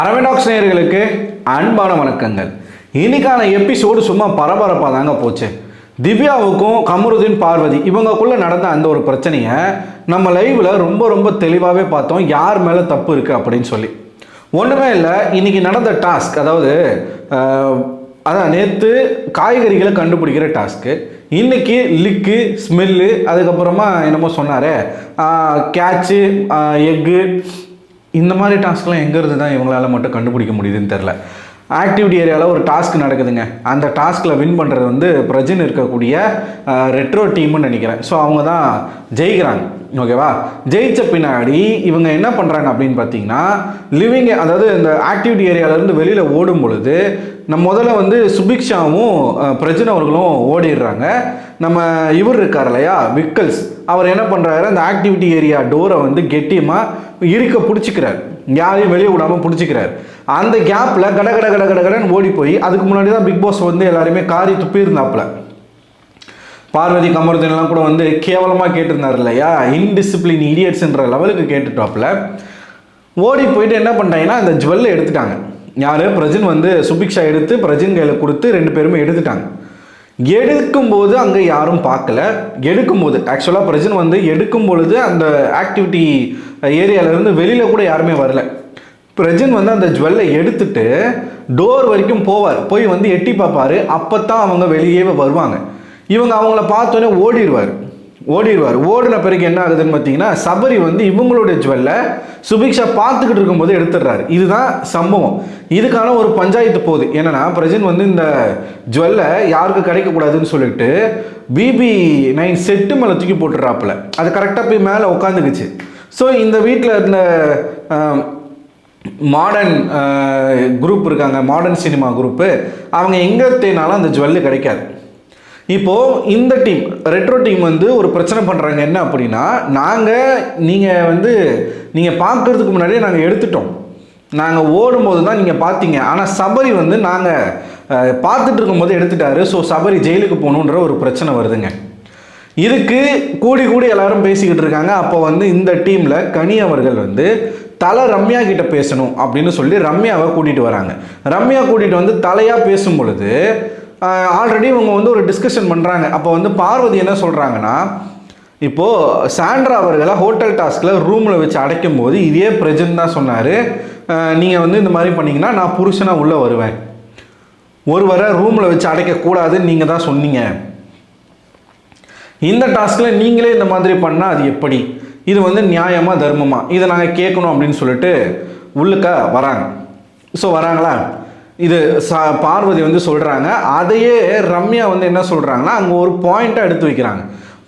அரவிடாக்ஸ் நேயர்களுக்கு அன்பான வணக்கங்கள். இன்னைக்கான எபிசோடு சும்மா பரபரப்பாக தாங்க போச்சு. திவ்யாவுக்கும் கமருதீன் பார்வதி இவங்கக்குள்ளே நடந்த அந்த ஒரு பிரச்சனையை நம்ம லைவில் ரொம்ப தெளிவாகவே பார்த்தோம், யார் மேலே தப்பு இருக்குது அப்படின்னு சொல்லி. ஒன்றுமே இல்லை, இன்றைக்கி நடந்த டாஸ்க், அதான் நேற்று காய்கறிகளை கண்டுபிடிக்கிற டாஸ்க்கு, இன்றைக்கி லிக்கு ஸ்மெல்லு, அதுக்கப்புறமா என்னமோ சொன்னார் கேட்சு எக்கு, இந்த மாதிரி டாஸ்க்லாம் எங்கேருந்து தான் இவங்களால மட்டும் கண்டுபிடிக்க முடியுதுன்னு தெரில. ஆக்டிவிட்டி ஏரியாவில் ஒரு டாஸ்க் நடக்குதுங்க. அந்த டாஸ்கில் வின் பண்ணுறது வந்து பிரஜின் இருக்கக்கூடிய ரெட்ரோ டீம்னு நினைக்கிறேன். ஸோ அவங்க தான் ஜெயிக்கிறாங்க. ஓகேவா? ஜெயித்த பின்னாடி இவங்க என்ன பண்ணுறாங்க அப்படின்னு பார்த்தீங்கன்னா, அதாவது இந்த ஆக்டிவிட்டி ஏரியாவிலேருந்து வெளியில் ஓடும் பொழுது முதல்ல வந்து சுபிக்ஷாவும் பிரஜின் அவர்களும் ஓடிடுறாங்க. நம்ம இவர் இருக்கார் இல்லையா விக்கல்ஸ், அவர் என்ன பண்ணுறாரு, அந்த ஆக்டிவிட்டி ஏரியா டோரை வந்து கெட்டியமாக இருக்க பிடிச்சிக்கிறார், யாரையும் வெளியே விடாமல் பிடிச்சிக்கிறார். அந்த கேப்பில் கடன்னு ஓடி போய், அதுக்கு முன்னாடி தான் பிக் பாஸ் வந்து எல்லாருமே காரி துப்பியிருந்தாப்புல. பார்வதி கமருதீன்லாம் கூட வந்து கேவலமாக கேட்டிருந்தார் இல்லையா, இன்டிசிப்ளின் இடியட்ஸ்ன்ற லெவலுக்கு கேட்டுட்டாப்புல. ஓடி போயிட்டு என்ன பண்ணிட்டாங்கன்னா, அந்த ஜுவல்லை எடுத்துட்டாங்க. யார்? பிரஜின் வந்து சுபிக்ஷா எடுத்து பிரஜின் கையில் கொடுத்து ரெண்டு பேருமே எடுத்துட்டாங்க. எடுக்கும்போது அங்கே யாரும் பார்க்கல. எடுக்கும்போது ஆக்சுவலாக பிரஜின் வந்து எடுக்கும் பொழுது அந்த ஆக்டிவிட்டி ஏரியாவிலேருந்து வெளியில் கூட யாருமே வரல. பிரஜின் வந்து அந்த ஜுவல்லை எடுத்துட்டு டோர் வரைக்கும் போவார், போய் வந்து எட்டி பார்ப்பார். அப்போ தான் அவங்க வெளியே வருவாங்க. இவங்க அவங்கள பார்த்தோன்னே ஓடிடுவார். ஓடின பிறகு என்ன ஆகுதுன்னு பார்த்தீங்கன்னா, சபரி வந்து இவங்களுடைய ஜுவல்லை சுபிக்ஷா பார்த்துக்கிட்டு இருக்கும்போது எடுத்துடுறாரு. இதுதான் சம்பவம். இதுக்கான ஒரு பஞ்சாயத்து போகுது. என்னன்னா, பிரஜின் வந்து இந்த ஜுவல்லை யாருக்கு கிடைக்கக்கூடாதுன்னு சொல்லிட்டு BB9 செட்டு மேலே தூக்கி போட்டுறாப்புல. அது கரெக்டாக போய் மேலே உட்காந்துக்குச்சு. ஸோ இந்த வீட்டில் இருந்த மாடர்ன் குரூப் இருக்காங்க, மாடர்ன் சினிமா குரூப்பு, அவங்க எங்கே தேனாலும் அந்த ஜுவல்லு கிடைக்காது. இப்போது இந்த டீம் ரெட்ரோ டீம் வந்து ஒரு பிரச்சனை பண்ணுறாங்க. என்ன அப்படின்னா, நீங்கள் பார்க்குறதுக்கு முன்னாடியே நாங்கள் எடுத்துட்டோம், நாங்கள் ஓடும்போது தான் நீங்கள் பார்த்தீங்க, ஆனால் சபரி வந்து நாங்கள் பார்த்துட்டு இருக்கும்போது எடுத்துட்டாரு, ஸோ சபரி ஜெயிலுக்கு போகணுன்ற ஒரு பிரச்சனை வருதுங்க. இதுக்கு கூடி எல்லாரும் பேசிக்கிட்டு இருக்காங்க. அப்போ வந்து இந்த டீமில் கனி அவர்கள் வந்து ரம்யா கிட்ட பேசணும் அப்படின்னு சொல்லி ரம்யாவை கூட்டிகிட்டு வராங்க. ரம்யா கூட்டிகிட்டு வந்து தலையாக பேசும் பொழுது ஆல்ரெடி இவங்க வந்து ஒரு டிஸ்கஷன் பண்ணுறாங்க. அப்போ வந்து பார்வதி என்ன சொல்கிறாங்கன்னா, இப்போது சாண்ட்ரா அவர்களை ஹோட்டல் டாஸ்கில் ரூமில் வச்சு அடைக்கும் போது இதே பிரஜன் தான் சொன்னார், நீங்கள் வந்து இந்த மாதிரி பண்ணிங்கன்னா நான் புருஷனாக உள்ளே வருவேன், ஒருவரை ரூமில் வச்சு அடைக்கக்கூடாதுன்னு நீங்கள் தான் சொன்னீங்க, இந்த டாஸ்கில் நீங்களே இந்த மாதிரி பண்ணால் அது எப்படி, இது வந்து நியாயமாக தர்மமாக, இதை நாங்கள் கேட்கணும் அப்படின்னு சொல்லிட்டு உள்ளுக்க வராங்க. ஸோ வராங்களா, இது பார்வதி வந்து சொல்கிறாங்க. அதையே ரம்யா வந்து என்ன சொல்கிறாங்கன்னா, அங்கே ஒரு பாயிண்ட்டாக எடுத்து வைக்கிறாங்க.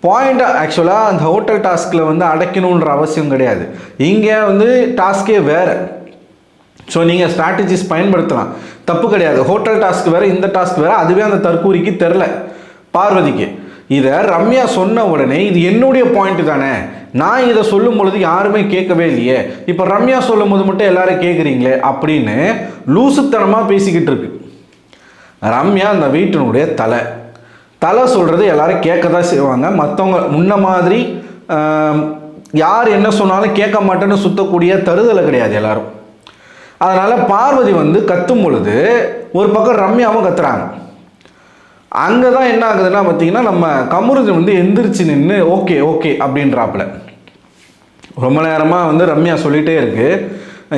பாயிண்ட்டாக ஆக்சுவலாக அந்த ஹோட்டல் டாஸ்கில் வந்து அடைக்கணுன்ற அவசியம் கிடையாது, இங்கே வந்து டாஸ்கே வேறு. ஸோ நீங்கள் ஸ்ட்ராட்டஜிஸ் பயன்படுத்தலாம், தப்பு கிடையாது. ஹோட்டல் டாஸ்க் வேறு, இந்த டாஸ்க் வேறு. அதுவே அந்த தற்கூரிக்கு தெரில பார்வதிக்கு. இதை ரம்யா சொன்ன உடனே இது என்னுடைய பாயிண்ட் தானே, நான் இதை சொல்லும் பொழுது யாருமே கேட்கவே இல்லையே, இப்போ ரம்யா சொல்லும் போது மட்டும் எல்லாரும் கேட்குறீங்களே அப்படின்னு லூசுத்தனமாக பேசிக்கிட்டு இருக்கு. ரம்யா அந்த வீட்டினுடைய தலை சொல்கிறது எல்லாரும் கேட்க தான் செய்வாங்க. மற்றவங்க முன்ன மாதிரி யார் என்ன சொன்னாலும் கேட்க மாட்டேன்னு சுற்றக்கூடிய தருதலை கிடையாது எல்லாரும். அதனால் பார்வதி வந்து கத்தும் பொழுது ஒரு பக்கம் ரம்யாவும் கத்துறாங்க. அங்கே தான் என்ன ஆகுதுன்னா பார்த்தீங்கன்னா, நம்ம கமருதீன் வந்து எந்திரிச்சு நின்று ஓகே அப்படின்றாப்புல. ரொம்ப நேரமாக வந்து ரம்யா சொல்லிகிட்டே இருக்கு,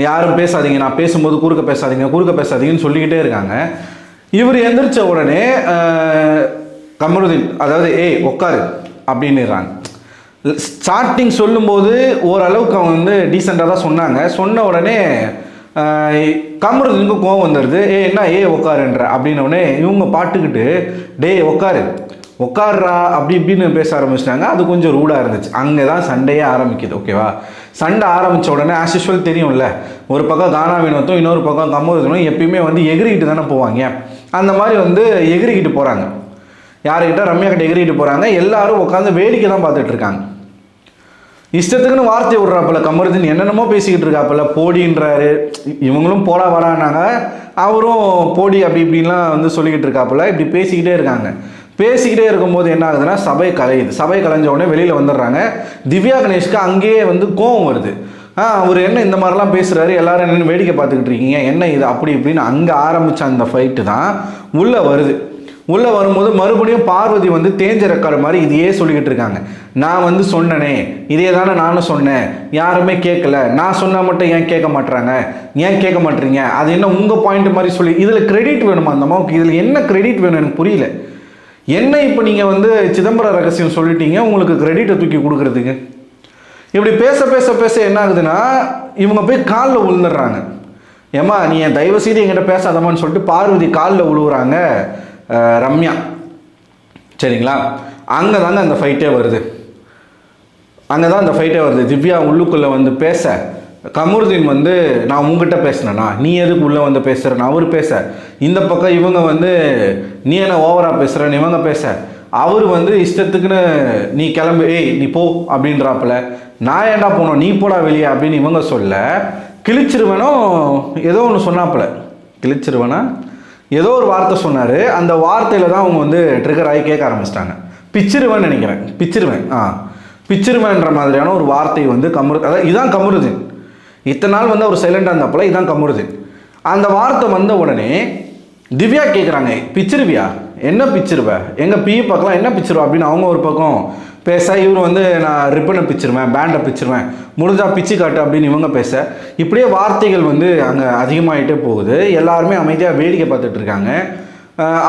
யாரும் பேசாதீங்க, நான் பேசும்போது குறுக்க பேசாதீங்கன்னு சொல்லிக்கிட்டே இருக்காங்க. இவர் எந்திரிச்ச உடனே கமருதீன் அதாவது உட்காரு அப்படின்னுறாங்க. ஸ்டார்டிங் சொல்லும்போது ஓரளவுக்கு அவங்க வந்து டீசெண்டாக தான் சொன்னாங்க. சொன்ன உடனே கமருதீனுக்கு கோவம் வந்துடுது. என்ன உட்காருன்ற அப்படின்னோடனே இவங்க பாட்டுக்கிட்டு உட்காருறா அப்படி இப்படின்னு பேச ஆரம்பிச்சிட்டாங்க. அது கொஞ்சம் ரூடாக இருந்துச்சு. அங்கே தான் சண்டையே ஆரம்பிக்குது. ஓகேவா? சண்டை ஆரம்பித்த உடனே ஆஸ் யூஷுவல் தெரியும்ல, ஒரு பக்கம் கானா வினோத்தும் இன்னொரு பக்கம் கமருதீனும் எப்பயுமே வந்து எகிரிக்கிட்டு தானே போவாங்க. அந்த மாதிரி வந்து எகிரிக்கிட்டு போகிறாங்க. யாருக்கிட்ட? ரம்யா கிட்ட எகிரிக்கிட்டு போகிறாங்க. எல்லாரும் உட்காந்து வேடிக்கை தான் பார்த்துட்டு இருக்காங்க. இஷ்டத்துக்குன்னு வார்த்தை விடுறாப்புல கமருதீன், என்னென்னமோ பேசிக்கிட்டு இருக்காப்புல. போடின்றாரு, இவங்களும் போடா வரானாங்க, அவரும் போடி அப்படி இப்படின்லாம் வந்து சொல்லிக்கிட்டு இருக்காப்புல. இப்படி பேசிக்கிட்டே இருக்காங்க. பேசிக்கிட்டே இருக்கும்போது என்ன ஆகுதுன்னா, சபை கலையுது. சபை கலைஞ்ச உடனே வெளியில் வந்துடுறாங்க. திவ்யா கணேஷ்க்கு அங்கேயே வந்து கோவம் வருது. அவர் என்ன இந்த மாதிரிலாம் பேசுகிறாரு, எல்லாரும் என்னென்னு வேடிக்கை பார்த்துக்கிட்டு இருக்கீங்க, என்ன இது அப்படி இப்படின்னு அங்கே ஆரம்பித்த அந்த ஃபைட்டு தான் உள்ளே வருது. உள்ளே வரும்போது மறுபடியும் பார்வதி வந்து தேஞ்ச ரெக்கார்டு மாதிரி இதையே சொல்லிக்கிட்டு இருக்காங்க. நான் வந்து சொன்னனே, இதே தானே நானும் சொன்னேன், யாருமே கேட்கல, நான் சொன்னால் மட்டும் ஏன் கேட்க மாட்டுறாங்க, ஏன் கேட்க மாட்டீங்க, அது என்ன உங்கள் பாயிண்ட் மாதிரி சொல்லி இதில் கிரெடிட் வேணுமா அந்த அம்மாவுக்கு? இதில் என்ன கிரெடிட் வேணும் எனக்கு புரியல. என்ன இப்போ நீங்கள் வந்து சிதம்பரம் ரகசியம் சொல்லிட்டீங்க, உங்களுக்கு கிரெடிட்டை தூக்கி கொடுக்குறதுக்கு இப்படி பேச பேச பேச என்ன ஆகுதுன்னா இவங்க போய் காலில் விழுந்துடுறாங்க. ஏம்மா நீ என் தயவு செய்து என்கிட்ட பேசாதமான்னு சொல்லிட்டு பார்வதி காலில் விழுவுறாங்க ரம்யா. சரிங்களா? அங்கே தாங்க அந்த ஃபைட்டே வருது. அங்கே தான் அந்த ஃபைட்டே வருது. திவ்யா உள்ளுக்குள்ளே வந்து பேச, கமருதீன் வந்து நான் உங்ககிட்ட பேசினேண்ணா, நீ எதுக்கு உள்ளே வந்து பேசுகிறேன்னு அவர் பேச, இந்த பக்கம் இவங்க வந்து நீ என்ன ஓவராக பேசுகிறேன்னு இவங்க பேச, அவர் வந்து இஷ்டத்துக்குன்னு நீ கிளம்பு, ஏய் நீ போ அப்படின்றாப்புல, நான் ஏன்டா போனோம், நீ போடா வெளியே அப்படின்னு இவங்க சொல்ல, கிழிச்சிருவேனோ ஏதோ ஒன்று சொன்னாப்புல, கிழிச்சிருவேனா ஏதோ ஒரு வார்த்தை சொன்னார். அந்த வார்த்தையில் தான் அவங்க வந்து ட்ரிகர் ஆகி கேட்க ஆரம்பிச்சிட்டாங்க. பிச்சிருவேன்னு நினைக்கிறேன், பிச்சிருவேன்ற மாதிரியான ஒரு வார்த்தை வந்து அதாவது இதான் கமருதீன். இத்தனை நாள் வந்து அவர் சைலண்டாக இருந்தாப்புல, இதான் கமருதீன். அந்த வார்த்தை வந்த உடனே திவ்யா கேட்குறாங்க, பிச்சிருவியா, என்ன பிச்சிருவ, எங்கள் பி பக்கம் என்ன பிச்சிருவா அப்படின்னு அவங்க ஒரு பக்கம் பேச, இவர் வந்து நான் ரிப்பனை பிச்சிருவேன், பேண்டை பிச்சிருவேன், முடிஞ்சா பிச்சு காட்டு அப்படின்னு இவங்க பேச, இப்படியே வார்த்தைகள் வந்து அங்கே அதிகமாகிட்டே போகுது. எல்லாருமே அமைதியாக வேடிக்கை பார்த்துட்டு இருக்காங்க.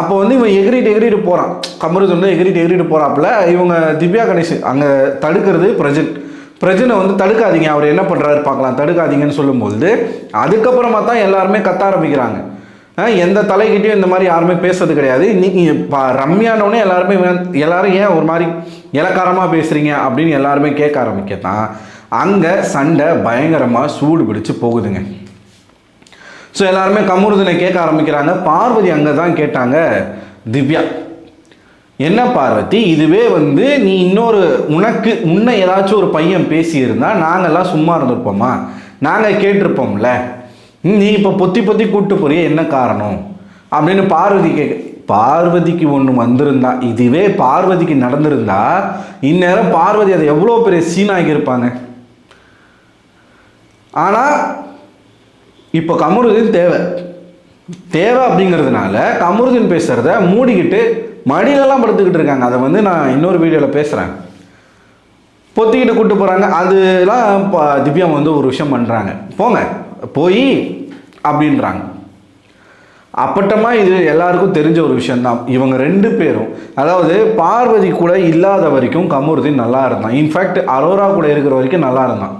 அப்போ வந்து இவன் எகிரிட்டு போகிறான், கமருதீன் வந்து எகிரிட்டு போகிறாப்புல. இவங்க திவ்யா கணேஷ் அங்கே தடுக்கிறது பிரஜனை வந்து தடுக்காதீங்க, அவர் என்ன பண்ணுறாரு பார்க்கலாம், தடுக்காதீங்கன்னு சொல்லும்போது அதுக்கப்புறமா தான் எல்லாருமே கத்த ஆரம்பிக்கிறாங்க. எந்த தலைக்கிட்டையும் இந்த மாதிரி யாருமே பேசுறது கிடையாது. இன்னைக்கு ரம்யானோடனே எல்லாரும் ஏன் ஒரு மாதிரி இலக்காரமாக பேசுகிறீங்க அப்படின்னு எல்லாருமே கேட்க ஆரம்பிக்கத்தான் அங்கே சண்டை பயங்கரமாக சூடு பிடிச்சு போகுதுங்க. ஸோ எல்லாருமே கமருதீனை கேட்க ஆரம்பிக்கிறாங்க. பார்வதி அங்கே தான் கேட்டாங்க, திவ்யா என்ன பார்வதி, இதுவே வந்து நீ இன்னொரு முன்ன ஏதாச்சும் ஒரு பையன் பேசியிருந்தா நாங்கள்லாம் சும்மா இருந்திருப்போமா, நாங்கள் கேட்டிருப்போம்ல, நீ இப்போ பொத்தி கூப்பிட்டு போறிய என்ன காரணம் அப்படின்னு பார்வதிக்கு ஒன்று வந்திருந்தா, இதுவே பார்வதிக்கு நடந்திருந்தா இந்நேரம் பார்வதி அதை எவ்வளோ பெரிய சீனாகியிருப்பாங்க. ஆனால் இப்போ கமருதீன் தேவை அப்படிங்கிறதுனால கமருதீன் பேசுகிறத மூடிக்கிட்டு மடியிலலாம் படுத்துக்கிட்டு இருக்காங்க. அதை வந்து நான் இன்னொரு வீடியோவில் பேசுகிறேன். பொத்திக்கிட்டு கூப்பிட்டு போகிறாங்க. அதெல்லாம் திவ்யா வந்து ஒரு விஷயம் பண்ணுறாங்க, போங்க போய் அப்படின்றாங்க. அப்பட்டமா இது எல்லாருக்கும் தெரிஞ்ச ஒரு விஷயந்தான். இவங்க ரெண்டு பேரும், அதாவது பார்வதி கூட இல்லாத வரைக்கும் கமருதீன் நல்லா இருந்தான். இன்ஃபேக்ட் அரோரா கூட இருக்கிற வரைக்கும் நல்லா இருந்தான்.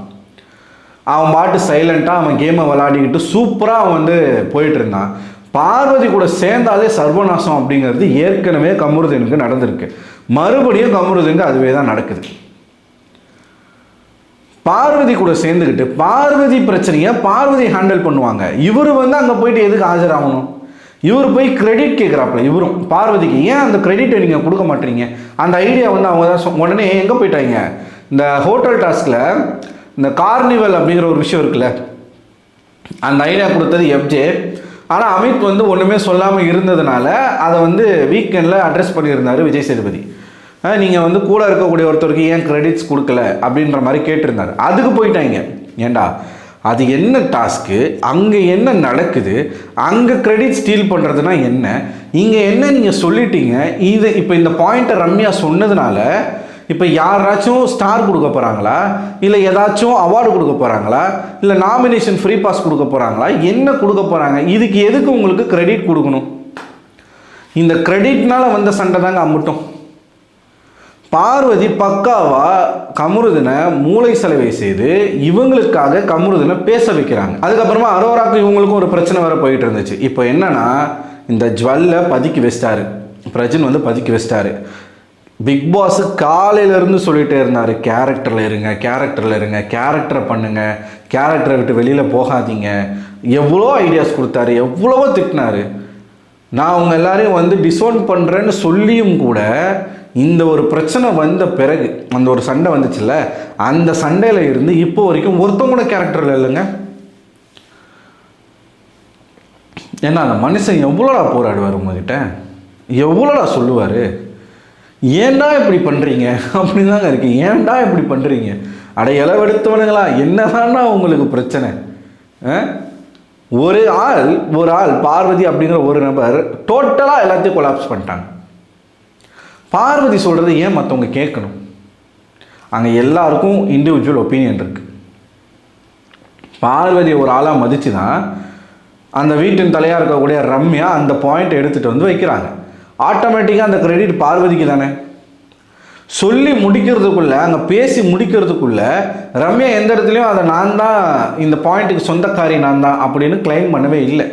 அவன் பாட்டு சைலண்ட்டாக அவன் கேமை விளையாடிக்கிட்டு சூப்பராக அவன் வந்து போயிட்டு இருந்தான். பார்வதி கூட சேர்ந்தாலே சர்வநாசம் அப்படிங்கிறது ஏற்கனவே கமருதீனுக்கு நடந்திருக்கு. மறுபடியும் கமருதீனுக்கு அதுவே தான் நடக்குது. பார்வதி கூட சேர்ந்துக்கிட்டு பார்வதி பிரச்சனையை பார்வதி ஹேண்டில் பண்ணுவாங்க. இவர் வந்து அங்கே போயிட்டு எதுக்கு ஆஜராகணும்? இவர் போய் கிரெடிட் கேட்குறாப்புல. இவரும் பார்வதிக்கு ஏன் அந்த கிரெடிட்டை நீங்கள் கொடுக்க மாட்டீங்க? அந்த ஐடியா வந்து அவங்க தான் உடனே எங்கே போயிட்டாங்க, இந்த ஹோட்டல் டாஸ்கில் இந்த கார்னிவல் அப்படிங்கிற ஒரு விஷயம் இருக்குல்ல, அந்த ஐடியா கொடுத்தது எஃப்ஜே. ஆனால் அமித் வந்து ஒன்றுமே சொல்லாமல் இருந்ததுனால அதை வந்து வீக்கெண்டில் அட்ரஸ் பண்ணியிருந்தார் விஜய் சேதுபதி. நீங்கள் வந்து கூட இருக்கக்கூடிய ஒருத்தருக்கு ஏன் கிரெடிட்ஸ் கொடுக்கல அப்படின்ற மாதிரி கேட்டிருந்தார். அதுக்கு போயிட்டாங்க. ஏண்டா அது என்ன டாஸ்க்கு, அங்கே என்ன நடக்குது, அங்கே கிரெடிட் ஸ்டீல் பண்ணுறதுனா என்ன, இங்கே என்ன நீங்கள் சொல்லிட்டீங்க, இது இப்போ இந்த பாயிண்ட்டை ரம்யா சொன்னதுனால இப்போ யாராச்சும் ஸ்டார் கொடுக்க போகிறாங்களா, இல்லை ஏதாச்சும் அவார்டு கொடுக்க போகிறாங்களா, இல்லை நாமினேஷன் ஃப்ரீ பாஸ் கொடுக்க போகிறாங்களா, என்ன கொடுக்க போகிறாங்க? இதுக்கு எதுக்கு உங்களுக்கு கிரெடிட் கொடுக்கணும்? இந்த கிரெடிட்னால வந்த சண்டை தாங்க அம்மட்டும். பார்வதி பக்காவா கமருதீனை மூளை செலவை செய்து இவங்களுக்காக கமருதீனை பேச வைக்கிறாங்க. அதுக்கப்புறமா அரோராக்கு இவங்களுக்கும் ஒரு பிரச்சனை வர போயிட்டு இருந்துச்சு. இப்போ என்னன்னா, இந்த ஜுவல்லை பதுக்கி வச்சிட்டாரு பிரஜன், வந்து பதுக்கி வச்சிட்டாரு. பிக் பாஸ் காலையிலேருந்து சொல்லிகிட்டே இருந்தார், கேரக்டரில் இருங்க, கேரக்டரை பண்ணுங்க, கேரக்டரை விட்டு வெளியில் போகாதீங்க. எவ்வளோ ஐடியாஸ் கொடுத்தாரு, எவ்வளவோ திட்டினாரு. நான் அவங்க எல்லாரையும் வந்து டிசோன் பண்ணுறேன்னு சொல்லியும் கூட இந்த ஒரு பிரச்சனை வந்த பிறகு, அந்த ஒரு சண்டை வந்துச்சுல்ல, அந்த சண்டையில் இருந்து இப்போ வரைக்கும் ஒருத்தவங்க கேரக்டரில் இல்லைங்க. ஏன்னா அந்த மனுஷன் எவ்வளோடா போராடுவார் உங்ககிட்ட, எவ்வளோடா சொல்லுவார், ஏன்டா இப்படி பண்ணுறீங்க அப்படின்னு தாங்க இருக்கு. ஏன்டா இப்படி பண்ணுறீங்க அட இளவெடுத்தவனுங்களா, என்னதான்னா உங்களுக்கு பிரச்சனை? ஒரு ஆள் பார்வதி அப்படிங்கிற ஒரு நபர் டோட்டலாக எல்லாத்தையும் கொலாப்ஸ் பண்ணிட்டாங்க. பார்வதி சொல்கிறது ஏன் மற்றவங்க கேட்கணும்? அங்கே எல்லாருக்கும் இண்டிவிஜுவல் ஒப்பீனியன் இருக்குது. பார்வதி ஒரு ஆளாக மதித்து தான் அந்த வீட்டின் தலையாக இருக்கக்கூடிய ரம்யா அந்த பாயிண்ட் எடுத்துகிட்டு வந்து வைக்கிறாங்க. ஆட்டோமேட்டிக்காக அந்த கிரெடிட் பார்வதிக்கு தானே. சொல்லி முடிக்கிறதுக்குள்ளே, அங்கே பேசி முடிக்கிறதுக்குள்ளே ரம்யா எந்த இடத்துலையும் அதை நான் தான் இந்த பாயிண்ட்டுக்கு சொந்தக்காரி நான் தான் அப்படின்னு கிளைம் பண்ணவே இல்லை.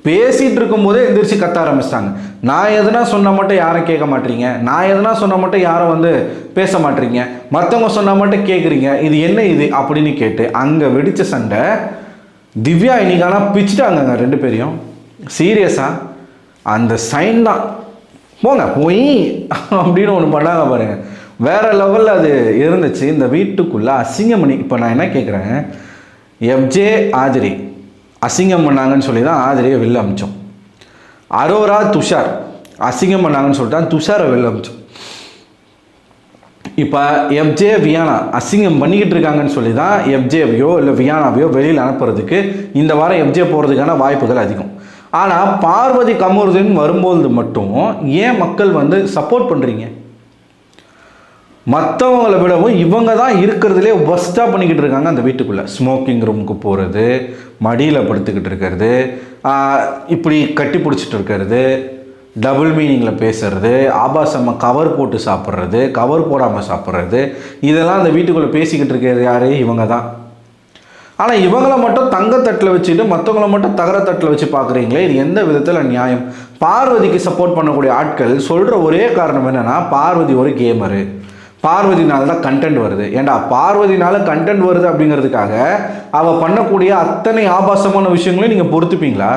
பேசிகிட்டு இருக்கும்போதே எந்திரிச்சு கத்த ஆரம்பிச்சிட்டாங்க. நான் எதுனா சொன்னால் மட்டும் யாரும் கேட்க மாட்டீங்க, நான் எதுனா சொன்னால் மட்டும் யாரும் வந்து பேச மாட்டீங்க, மற்றவங்க சொன்னால் மட்டும் கேட்குறீங்க, இது என்ன இது அப்படின்னு கேட்டு அங்கே வெடித்த சண்டை. திவ்யா இன்னைக்கான பிச்சுட்டாங்க ரெண்டு பேரையும். சீரியஸாக அந்த சைன் தான் போங்க போய் அப்படின்னு ஒன்று பண்ணாங்க பாருங்க, வேற லெவலில் அது இருந்துச்சு. இந்த வீட்டுக்குள்ளே அசிங்கம் பண்ணி, இப்போ நான் என்ன கேட்குறேன், எஃப்ஜே ஆதிரி அசிங்கம் பண்ணாங்கன்னு சொல்லி தான் ஆதிரியை வெளில அமிச்சோம். அரோரா துஷார் அசிங்கம் பண்ணாங்கன்னு சொல்லிட்டு தான் துஷாரை வெளில அமிச்சோம். இப்போ எஃப்ஜே வியானா அசிங்கம் பண்ணிக்கிட்டு இருக்காங்கன்னு சொல்லி தான் எஃப்ஜேவையோ இல்லை வியானாவையோ வெளியில் அனுப்புறதுக்கு இந்த வாரம் எஃப்ஜே போகிறதுக்கான வாய்ப்புகள் அதிகம். ஆனால் பார்வதி கமருதீன் வரும்போது மட்டும் ஏன் மக்கள் வந்து சப்போர்ட் பண்ணுறீங்க? மற்றவங்களை விடவும் இவங்க தான் இருக்கிறதுலே ஒஸ்ட்டாக பண்ணிக்கிட்டு இருக்காங்க. அந்த வீட்டுக்குள்ளே ஸ்மோக்கிங் ரூமுக்கு போகிறது, மடியில் படுத்துக்கிட்டு இருக்கிறது, இப்படி கட்டி பிடிச்சிட்டு இருக்கிறது, டபுள் மீனிங்கில் பேசுறது, ஆபாசமாக கவர் போட்டு சாப்பிட்றது, கவர் போடாமல் சாப்பிட்றது, இதெல்லாம் அந்த வீட்டுக்குள்ளே பேசிக்கிட்டு இருக்கிறது யார்? இவங்க தான். ஆனால் இவங்களை மட்டும் தங்கத்தட்டில் வச்சுட்டு மற்றவங்களை மட்டும் தகரத்தட்டில் வச்சு பார்க்குறீங்களே, இது எந்த விதத்தில் நியாயம்? பார்வதிக்கு சப்போர்ட் பண்ணக்கூடிய ஆட்கள் சொல்கிற ஒரே காரணம் என்னென்னா, பார்வதி ஒரு கேமரு, பார்வதினால தான் கண்டென்ட் வருது. ஏண்டா பார்வதினால கண்டென்ட் வருது அப்படிங்கிறதுக்காக அவள் பண்ணக்கூடிய அத்தனை ஆபாசமான விஷயங்களையும் நீங்கள் பொறுத்துப்பீங்களா?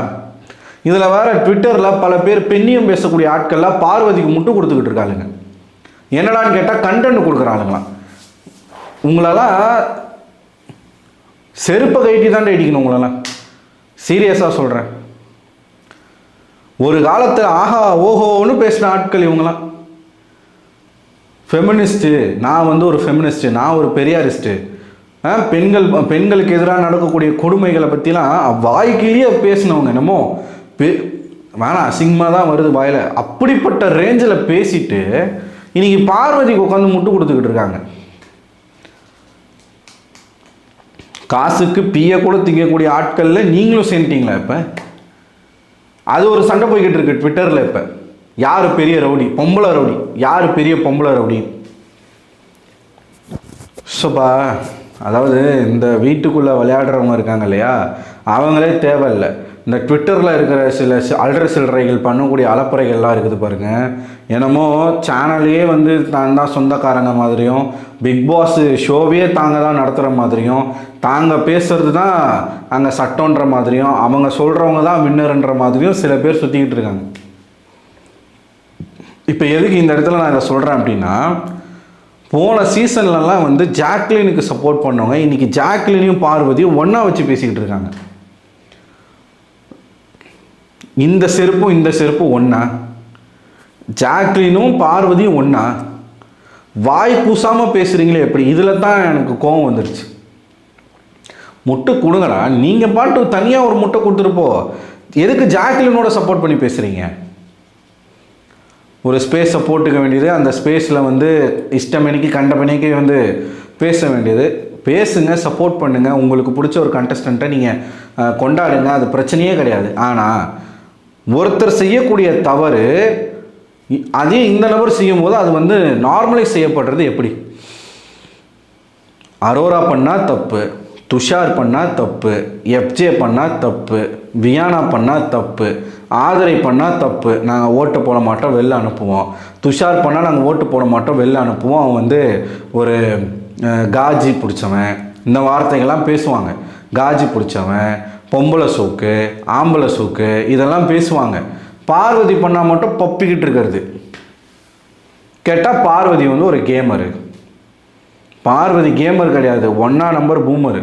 இதில் வேறு ட்விட்டரில் பல பேர் பெண்ணியம் பேசக்கூடிய ஆட்கள்லாம் பார்வதிக்கு முட்டு கொடுத்துக்கிட்டு இருக்காளுங்க. என்னடான்னு கேட்டால் கண்டென்ட் கொடுக்குறாளுங்களாம். உங்களெல்லாம் செருப்பை கைட்டி தான் அடிக்கணும் உங்களெல்லாம், சீரியஸாக சொல்கிறேன். ஒரு காலத்தில் ஆஹா ஓஹோன்னு பேசின ஆட்கள் இவங்களாம். ஃபெமினிஸ்ட்டு, நான் வந்து ஒரு ஃபெமினிஸ்ட்டு, நான் ஒரு பெரியாரிஸ்ட்டு, பெண்களுக்கு எதிராக நடக்கக்கூடிய கொடுமைகளை பற்றிலாம் வாய்க்கிலேயே பேசினவங்க. என்னமோ வேணாம் அசிங்கமாக தான் வருது வாயில், அப்படிப்பட்ட ரேஞ்சில் பேசிட்டு இன்னைக்கு பார்வதிக்கு உட்காந்து முட்டு கொடுத்துக்கிட்டு இருக்காங்க. காசுக்கு பிய கூட திங்கக்கூடிய ஆட்களில் நீங்களும் சேர்ந்துட்டீங்களா? இப்போ அது ஒரு சண்டை போய்கிட்டு இருக்கு ட்விட்டரில். இப்போ யார் பெரிய ரவுடி, பொம்பளை ரவுடி, யார் பெரிய பொம்பளை ரவுடி? ஸோப்பா, அதாவது இந்த வீட்டுக்குள்ளே விளையாடுறவங்க இருக்காங்க இல்லையா, அவங்களே தேவையில்லை. இந்த ட்விட்டரில் இருக்கிற சில அல்ற சில்லறைகள் பண்ணக்கூடிய அலப்பறைகள்லாம் இருக்குது பாருங்கள். என்னமோ சேனலையே வந்து தான் தான் சொந்தக்காரங்க மாதிரியும், பிக் பாஸ் ஷோவே தாங்க தான் நடத்துகிற மாதிரியும், தாங்க பேசுறது தான் அங்கே சட்டன்ற மாதிரியும், அவங்க சொல்கிறவங்க தான் வின்னர்ன்ற மாதிரியும் சில பேர் சுற்றிக்கிட்டு இருக்காங்க. இப்போ எதுக்கு இந்த இடத்துல நான் இதை சொல்கிறேன் அப்படின்னா, போன சீசன்லலாம் வந்து ஜாக்லினுக்கு சப்போர்ட் பண்ணவங்க இன்றைக்கி ஜாக்லினையும் பார்வதியும் ஒன்றா வச்சு பேசிக்கிட்டு இருக்காங்க. இந்த செருப்பும் ஒன்றா? ஜாக்லினும் பார்வதியும் ஒன்றா? வாய் பூசாமல் பேசுகிறீங்களே எப்படி? இதில் தான் எனக்கு கோபம் வந்துடுச்சு. முட்டை கொடுங்கடா, நீங்கள் பாட்டு தனியாக ஒரு முட்டை கொடுத்துருப்போ, எதுக்கு ஜாக்லினோட சப்போர்ட் பண்ணி பேசுகிறீங்க? ஒரு ஸ்பேஸை போட்டுக்க வேண்டியது, அந்த ஸ்பேஸில் வந்து இஷ்டமணிக்கு கண்டமணிக்கு வந்து பேச வேண்டியது. பேசுங்க, சப்போர்ட் பண்ணுங்கள், உங்களுக்கு பிடிச்ச ஒரு கண்டஸ்டண்ட்டை நீங்கள் கொண்டாடுங்க, அது பிரச்சனையே கிடையாது. ஆனால் ஒருத்தர் செய்யக்கூடிய தவறு அதே இந்த நபர் செய்யும் போது அது வந்து நார்மலைஸ் செய்யப்படுறது எப்படி? அரோரா பண்ணால் தப்பு, துஷார் பண்ணால் தப்பு, எஃப்ஜே பண்ணால் தப்பு, வியானா பண்ணால் தப்பு, ஆதரை பண்ணால் தப்பு, நாங்கள் ஓட்டு போட மாட்டோம் வெளில அனுப்புவோம். துஷார் பண்ணால் நாங்கள் ஓட்டு போட மாட்டோம் வெளில அனுப்புவோம், அவன் வந்து ஒரு காஜி பிடிச்சவன், இந்த வார்த்தைகள்லாம் பேசுவாங்க. காஜி பிடிச்சவன், பொம்பளை சோக்கு, ஆம்பளை சோக்கு, இதெல்லாம் பேசுவாங்க. பார்வதி பண்ணால் மட்டும் பப்பிக்கிட்டு இருக்கிறது. கேட்டால் பார்வதி வந்து ஒரு கேமரு. பார்வதி கேமர் கிடையாது, 1 நம்பர் பூமரு.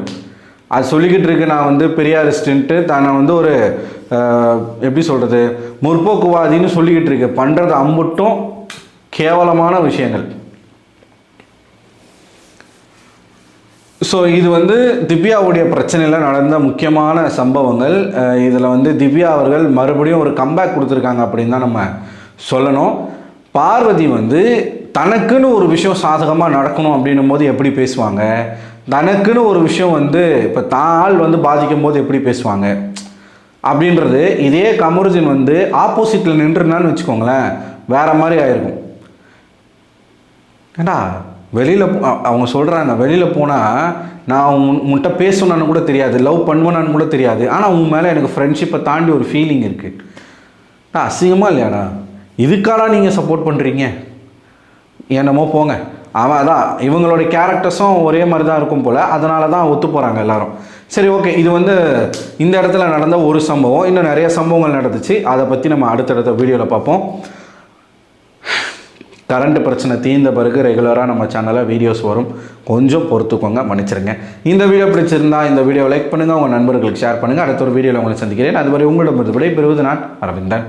அது சொல்லிக்கிட்டு இருக்கு நான் வந்து பெரியாரிஸ்ட்டுன்ட்டு, தன்னை வந்து ஒரு எப்படி சொல்கிறது, முற்போக்குவாதின்னு சொல்லிக்கிட்டு இருக்கு. பண்ணுறது அம்புட்டும் கேவலமான விஷயங்கள். ஸோ இது வந்து திவ்யாவுடைய பிரச்சனையில் நடந்த முக்கியமான சம்பவங்கள். இதில் வந்து திவ்யா அவர்கள் மறுபடியும் ஒரு கம்பேக் கொடுத்துருக்காங்க அப்படின்னு தான் நம்ம சொல்லணும். பார்வதி வந்து தனக்குன்னு ஒரு விஷயம் சாதகமாக நடக்கணும் அப்படின்னும் போது எப்படி பேசுவாங்க, தனக்குன்னு ஒரு விஷயம் வந்து இப்போ ஆள் வந்து பாதிக்கும் போது எப்படி பேசுவாங்க அப்படின்றது, இதே கமருதீன் வந்து ஆப்போசிட்டில் நின்றுனான்னு வச்சுக்கோங்களேன் வேற மாதிரி ஆயிருக்கும். ஏண்டா வெளியில் அவங்க சொல்கிறாங்க, வெளியில் போனால் நான் உன்கிட்ட பேசணுன்னு கூட தெரியாது, லவ் பண்ணுவேனான்னு கூட தெரியாது, ஆனால் உன் மேலே எனக்கு ஃப்ரெண்ட்ஷிப்பை தாண்டி ஒரு ஃபீலிங் இருக்குது. அசிங்கமாக இல்லையாடா? இதுக்காடா நீங்கள் சப்போர்ட் பண்ணுறீங்க? என்னமோ போங்க. அவன் தான் இவங்களோட கேரக்டர்ஸும் ஒரே மாதிரி தான் இருக்கும் போல், அதனால தான் ஒத்து போகிறாங்க எல்லாரும். சரி, ஓகே. இது வந்து இந்த இடத்துல நடந்த ஒரு சம்பவம். இன்னும் நிறைய சம்பவங்கள் நடந்துச்சு, அதை பற்றி நம்ம அடுத்தடுத்த வீடியோவில் பார்ப்போம். கரண்ட் பிரச்சனை தீர்ந்த பிறகு ரெகுலராக நம்ம சேனலில் வீடியோஸ் வரும், கொஞ்சம் பொறுத்துக்கோங்க, மன்னிச்சிருங்க. இந்த வீடியோ பிடிச்சிருந்தா இந்த வீடியோ லைக் பண்ணுங்கள், உங்கள் நண்பர்களுக்கு ஷேர் பண்ணுங்கள். அடுத்த ஒரு வீடியோவில் உங்களை சந்திக்கிறேன். அதுவரை உங்களிடம் விடைபெறுவது நான் அரவிந்தன்.